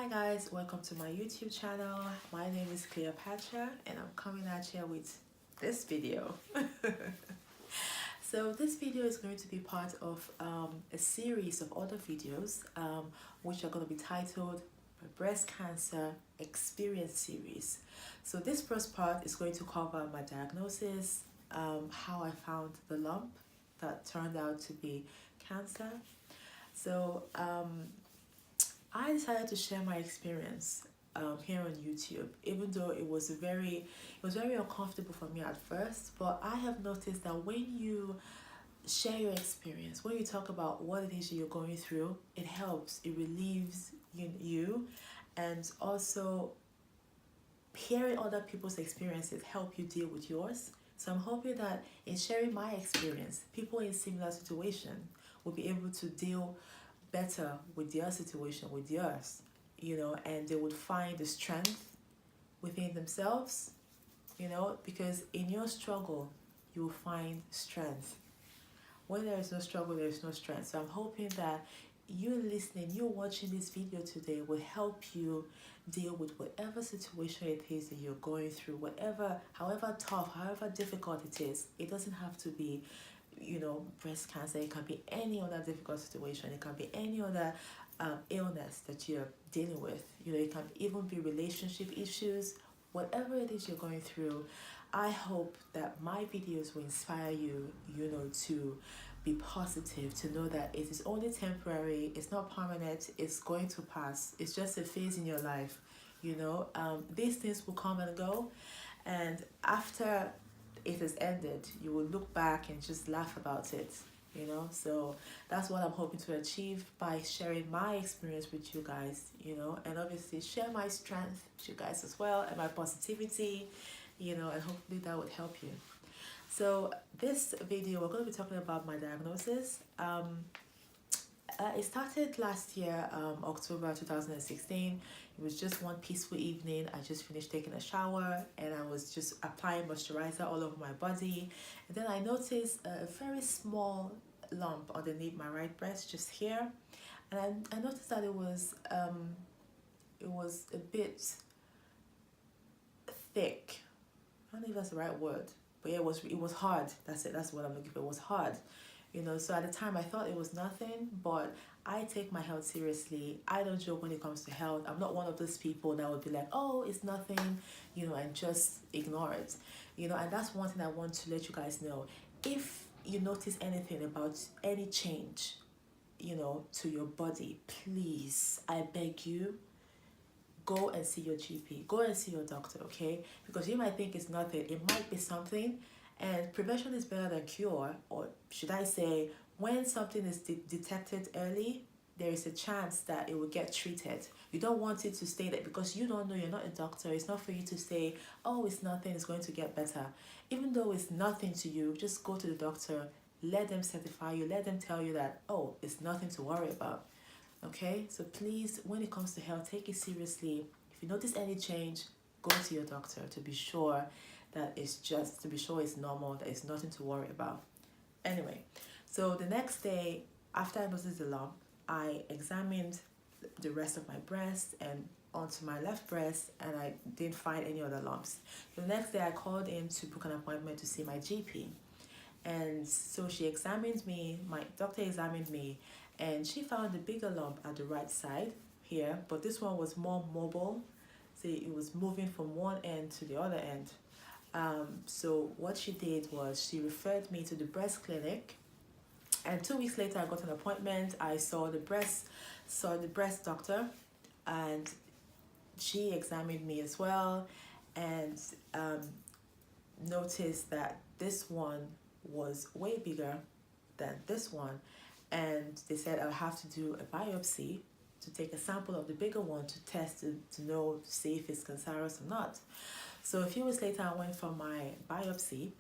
Hi guys, welcome to my YouTube channel. My name is Cleopatra and I'm coming at you with this video. So this video is going to be part of a series of other videos which are going to be titled Breast Cancer Experience Series. So this first part is going to cover my diagnosis, how I found the lump that turned out to be cancer. So I decided to share my experience here on YouTube, even though it was very uncomfortable for me at first. But I have noticed that when you share your experience, when you talk about what it is you're going through, it helps, it relieves you, and also hearing other people's experiences help you deal with yours. So I'm hoping that in sharing my experience, people in similar situation will be able to deal better with their situation, with yours, and they would find the strength within themselves, because in your struggle, you will find strength. When there is no struggle, there is no strength. So I'm hoping that you listening, you watching this video today will help you deal with whatever situation it is that you're going through, however tough, however difficult it is. It doesn't have to be breast cancer. It can be any other difficult situation. It can be any other illness that you're dealing with. It can even be relationship issues. Whatever it is you're going through, I hope that my videos will inspire you, to be positive, to know that it is only temporary, it's not permanent, it's going to pass. It's just a phase in your life. These things will come and go, and after it has ended, you will look back and just laugh about it. So that's what I'm hoping to achieve by sharing my experience with you guys, and obviously share my strength with you guys as well, and my positivity, and hopefully that would help you. So this video, we're going to be talking about my diagnosis. It started last year, October 2016. It was just one peaceful evening. I just finished taking a shower and I was just applying moisturizer all over my body. And then I noticed a very small lump underneath my right breast, just here. And I noticed that it was a bit thick. I don't know if that's the right word, but yeah, it was hard. That's it. That's what I'm looking for. It was hard. So at the time I thought it was nothing, but I take my health seriously. I don't joke when it comes to health. I'm not one of those people that would be like, oh, it's nothing, and just ignore it. And that's one thing I want to let you guys know. If you notice anything about any change, to your body, please, I beg you, go and see your GP. Go and see your doctor, okay? Because you might think it's nothing. It might be something. And prevention is better than cure, or should I say, when something is detected early, there is a chance that it will get treated. You don't want it to stay there because you don't know, you're not a doctor. It's not for you to say, oh, it's nothing, it's going to get better. Even though it's nothing to you, just go to the doctor, let them certify you, let them tell you that, oh, it's nothing to worry about. Okay, so please, when it comes to health, take it seriously. If you notice any change, go to your doctor to be sure that it's normal, that it's nothing to worry about. Anyway, so the next day, after I noticed the lump, I examined the rest of my breast and onto my left breast, and I didn't find any other lumps. The next day, I called in to book an appointment to see my GP. And so she examined me, my doctor examined me, and she found a bigger lump at the right side here, but this one was more mobile. So it was moving from one end to the other end. So what she did was she referred me to the breast clinic, and 2 weeks later I got an appointment. I saw the breast doctor, and she examined me as well, and noticed that this one was way bigger than this one, and they said I'll have to do a biopsy to take a sample of the bigger one to test to know, to see if it's cancerous or not. So a few weeks later, I went for my biopsy,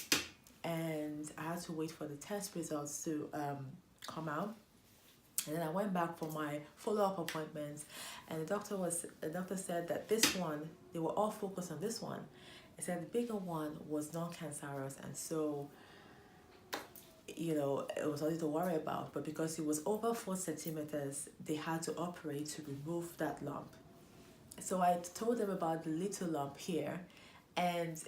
and I had to wait for the test results to come out. And then I went back for my follow-up appointments, and the doctor said that this one, they were all focused on this one. He said the bigger one was non-cancerous, and so it was nothing to worry about. But because it was over 4 centimeters, they had to operate to remove that lump. So I told them about the little lump here, and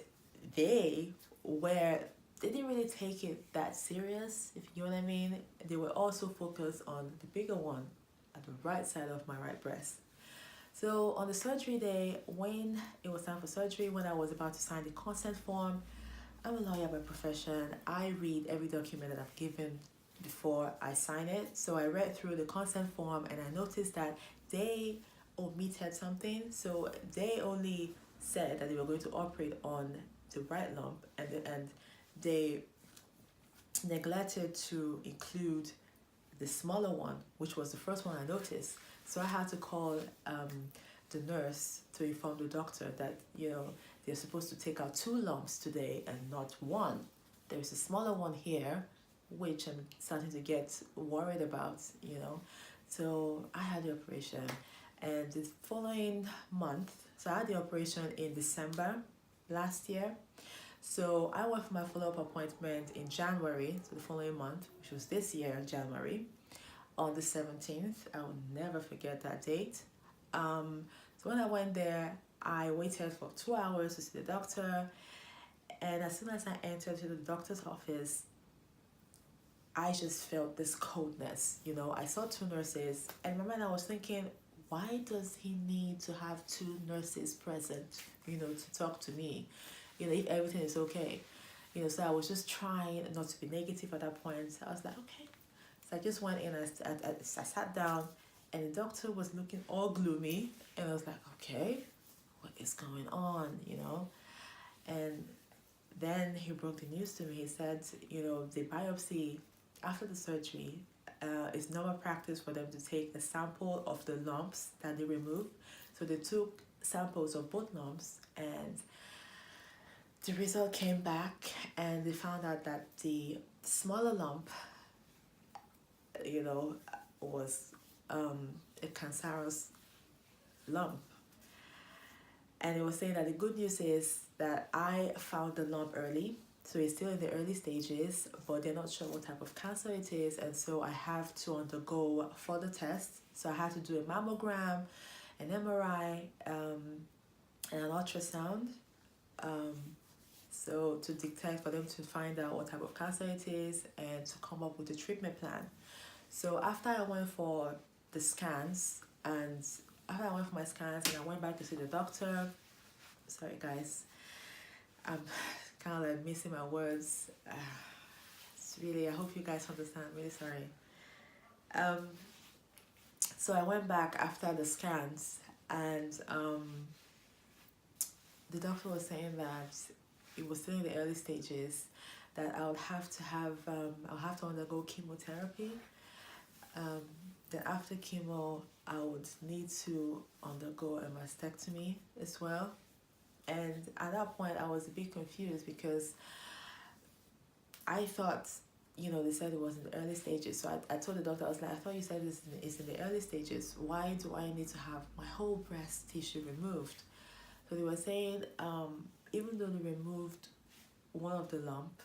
they were they didn't really take it that serious, if you know what I mean. They were also focused on the bigger one at the right side of my right breast. So on the surgery day, when it was time for surgery, when I was about to sign the consent form, I'm a lawyer by profession. I read every document that I've given before I sign it. So I read through the consent form and I noticed that they omitted something. So they only said that they were going to operate on the right lump, and they neglected to include the smaller one, which was the first one I noticed. So I had to call the nurse to inform the doctor that, they're supposed to take out 2 lumps today and not 1. There's a smaller one here, which I'm starting to get worried about. So I had the operation, and the following month, so I had the operation in December last year. So I went for my follow-up appointment in January, so the following month, which was this year, January, on the 17th. I will never forget that date. So when I went there, I waited for 2 hours to see the doctor. And as soon as I entered to the doctor's office, I just felt this coldness. I saw 2 nurses, and in my mind I was thinking, why does he need to have 2 nurses present, to talk to me, if everything is okay? So I was just trying not to be negative at that point. I was like, okay. So I just went in, I sat down, and the doctor was looking all gloomy, and I was like, okay, what is going on, And then he broke the news to me. He said, the biopsy after the surgery, it's normal practice for them to take a sample of the lumps that they removed. So they took samples of both lumps, and the result came back, and they found out that the smaller lump, was a cancerous lump. And it was saying that the good news is that I found the lump early, so it's still in the early stages, but they're not sure what type of cancer it is, and so I have to undergo further tests. So I had to do a mammogram, an MRI, and an ultrasound, so to detect, for them to find out what type of cancer it is and to come up with a treatment plan. So after I went for the scans, and after I went for my scans and I went back to see the doctor, sorry guys, I'm kind of like missing my words. It's really, I hope you guys understand, I'm really sorry. So I went back after the scans, and the doctor was saying that it was still in the early stages, that I'll have to undergo chemotherapy. Then after chemo, I would need to undergo a mastectomy as well. And at that point, I was a bit confused because I thought, they said it was in the early stages. So I told the doctor, I was like, I thought you said it's in the early stages. Why do I need to have my whole breast tissue removed? So they were saying, even though they removed one of the lump,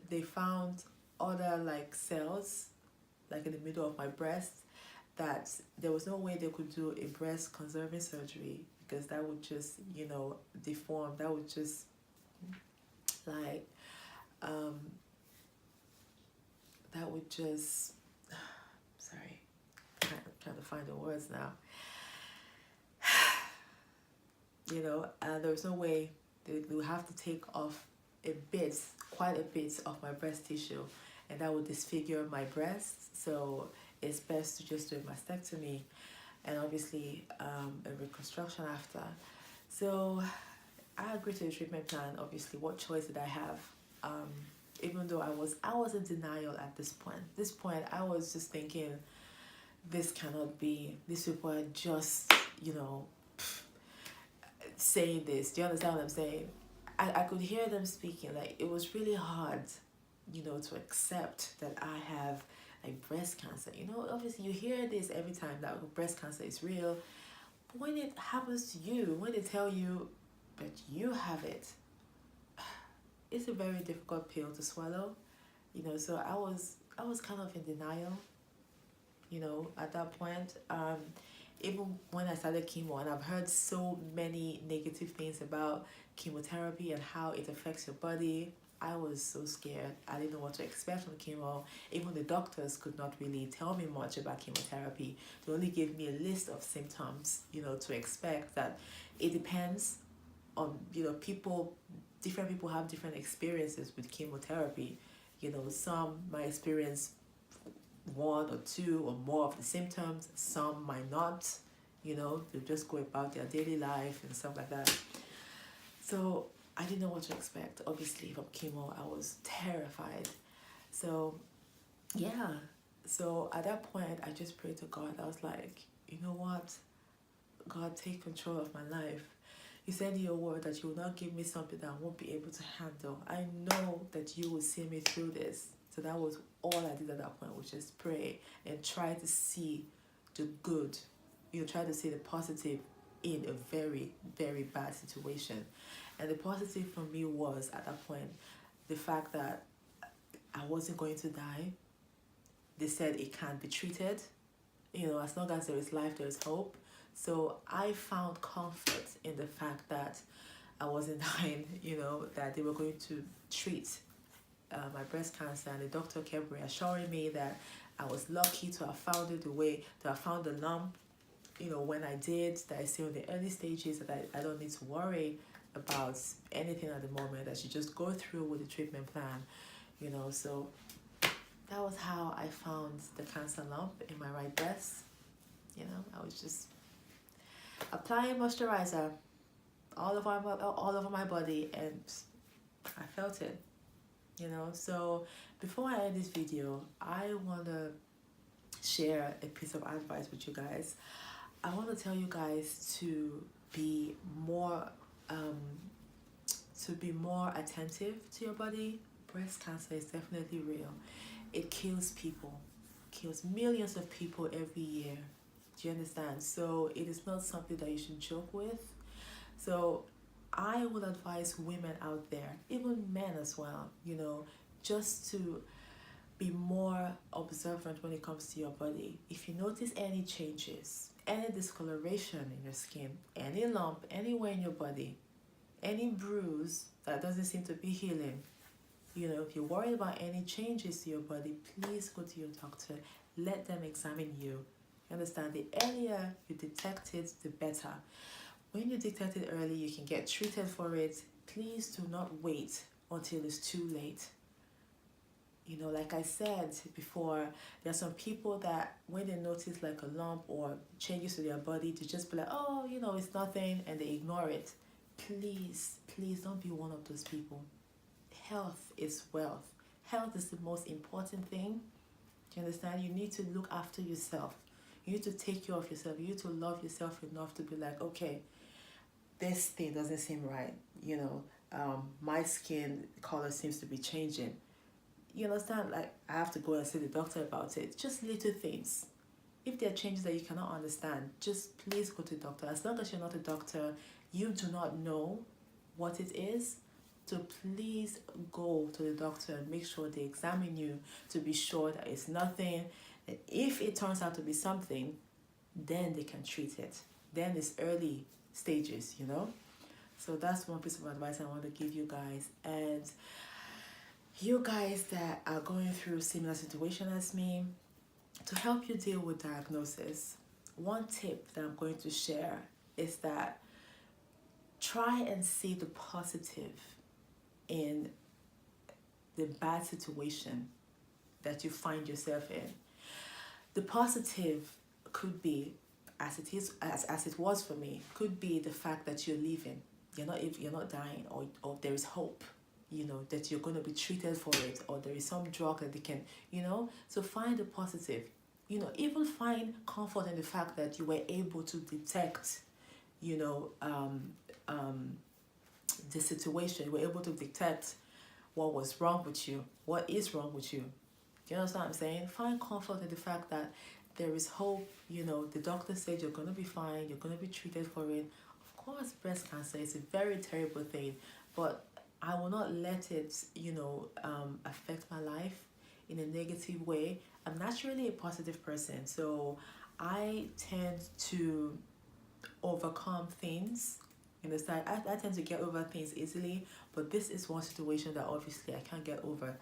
they found other cells, in the middle of my breast, that there was no way they could do a breast conserving surgery, because that would just, deform. That would just sorry, I'm trying to find the words now. And there was no way they would have to take off quite a bit of my breast tissue, and that would disfigure my breast. So it's best to just do a mastectomy, and obviously a reconstruction after. So I agreed to the treatment plan. Obviously, what choice did I have? Even though I was in denial at this point. This point, I was just thinking, this cannot be. These people are just, saying this. Do you understand what I'm saying? I could hear them speaking. It was really hard, to accept that I have breast cancer. Obviously you hear this every time that breast cancer is real. But when it happens to you, when they tell you that you have it, it's a very difficult pill to swallow. So I was kind of in denial, at that point. even when I started chemo, and I've heard so many negative things about chemotherapy and how it affects your body, I was so scared. I didn't know what to expect from chemo. Even the doctors could not really tell me much about chemotherapy. They only gave me a list of symptoms, to expect. That it depends on, people, different people have different experiences with chemotherapy. Some might experience one or two or more of the symptoms, some might not, they just go about their daily life and stuff like that. So I didn't know what to expect, obviously, from chemo. I was terrified. So yeah, so at that point I just prayed to God. I was like, you know what, God, take control of my life. You said in your word that you will not give me something that I won't be able to handle. I know that you will see me through this. So that was all I did at that point, was just pray and try to see the good. Try to see the positive in a very, very bad situation. And the positive for me was, at that point, the fact that I wasn't going to die. They said it can be treated. As long as there is life, there is hope. So I found comfort in the fact that I wasn't dying, that they were going to treat my breast cancer, and the doctor kept reassuring me that I was lucky to have found it the way, to have found the lump, when I did, that it's still in the early stages, that I don't need to worry about anything at the moment, that you just go through with the treatment plan, so that was how I found the cancer lump in my right breast. I was just applying moisturizer all over my body, and I felt it. So before I end this video, I want to share a piece of advice with you guys. I want to tell you guys to be more attentive to your body. Breast cancer is definitely real. It kills people, kills millions of people every year. Do you understand? So it is not something that you should joke with. So I would advise women out there, even men as well, just to be more observant when it comes to your body. If you notice any changes, any discoloration in your skin, any lump anywhere in your body, any bruise that doesn't seem to be healing, if you're worried about any changes to your body, please go to your doctor. Let them examine you. You understand? The earlier you detect it, the better. When you detect it early, you can get treated for it. Please do not wait until it's too late. Like I said before, there are some people that when they notice like a lump or changes to their body, to just be like, oh, it's nothing, and they ignore it. Please don't be one of those people. Health is wealth. Health is the most important thing. Do you understand? You need to look after yourself. You need to take care of yourself. You need to love yourself enough to be like, okay, this thing doesn't seem right. My skin color seems to be changing. You understand? Like, I have to go and see the doctor about it. Just little things. If there are changes that you cannot understand, just please go to the doctor. As long as you're not a doctor, you do not know what it is. So please go to the doctor and make sure they examine you to be sure that it's nothing. And if it turns out to be something, then they can treat it. Then it's early stages, So that's one piece of advice I want to give you guys. And you guys that are going through a similar situation as me, to help you deal with diagnosis, one tip that I'm going to share is that try and see the positive in the bad situation that you find yourself in. The positive could be, as it was for me, could be the fact that you're living. You're not dying, or there is hope, that you're going to be treated for it, or there is some drug that they can, so find the positive. Even find comfort in the fact that you were able to detect, the situation. You were able to detect what was wrong with you, what is wrong with you. Do you understand what I'm saying? Find comfort in the fact that there is hope. The doctor said you're going to be fine, you're going to be treated for it. Of course, breast cancer is a very terrible thing, but I will not let it, affect my life in a negative way. I'm naturally a positive person, so I tend to overcome things. In the side, I tend to get over things easily, but this is one situation that obviously I can't get over,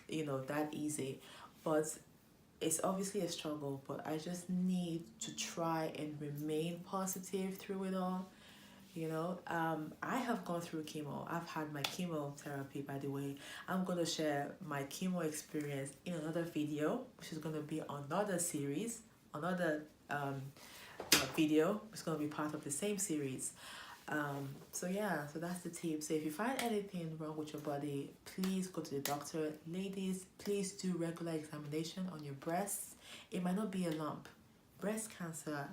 that easy. But it's obviously a struggle, but I just need to try and remain positive through it all. I have gone through chemo. I've had my chemotherapy, by the way. I'm going to share my chemo experience in another video, which is going to be another series, another video. It's going to be part of the same series. So yeah, so that's the tip. So if you find anything wrong with your body, please go to the doctor. Ladies, please do regular examination on your breasts. It might not be a lump. Breast cancer,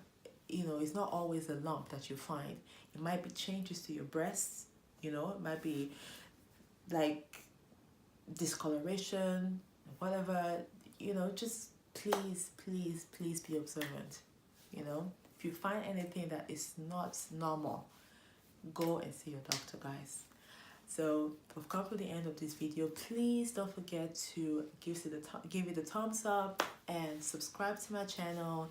it's not always a lump that you find. It might be changes to your breasts, it might be like discoloration, whatever, just please be observant. If you find anything that is not normal, go and see your doctor, guys. So we've come to the end of this video. Please don't forget to give it a thumbs up and subscribe to my channel,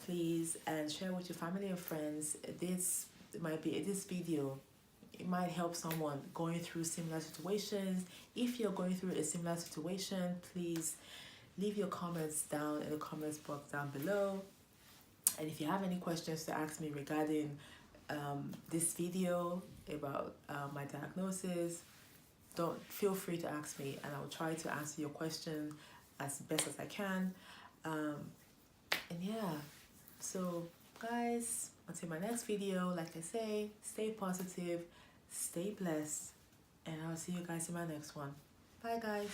please, and share with your family and friends. This video, it might help someone going through similar situations. If you're going through a similar situation, please leave your comments down in the comments box down below. And if you have any questions to ask me regarding this video about my diagnosis, don't feel free to ask me, and I'll try to answer your question as best as I can. And yeah, so guys, until my next video, like I say, stay positive, stay blessed, and I'll see you guys in my next one. Bye guys.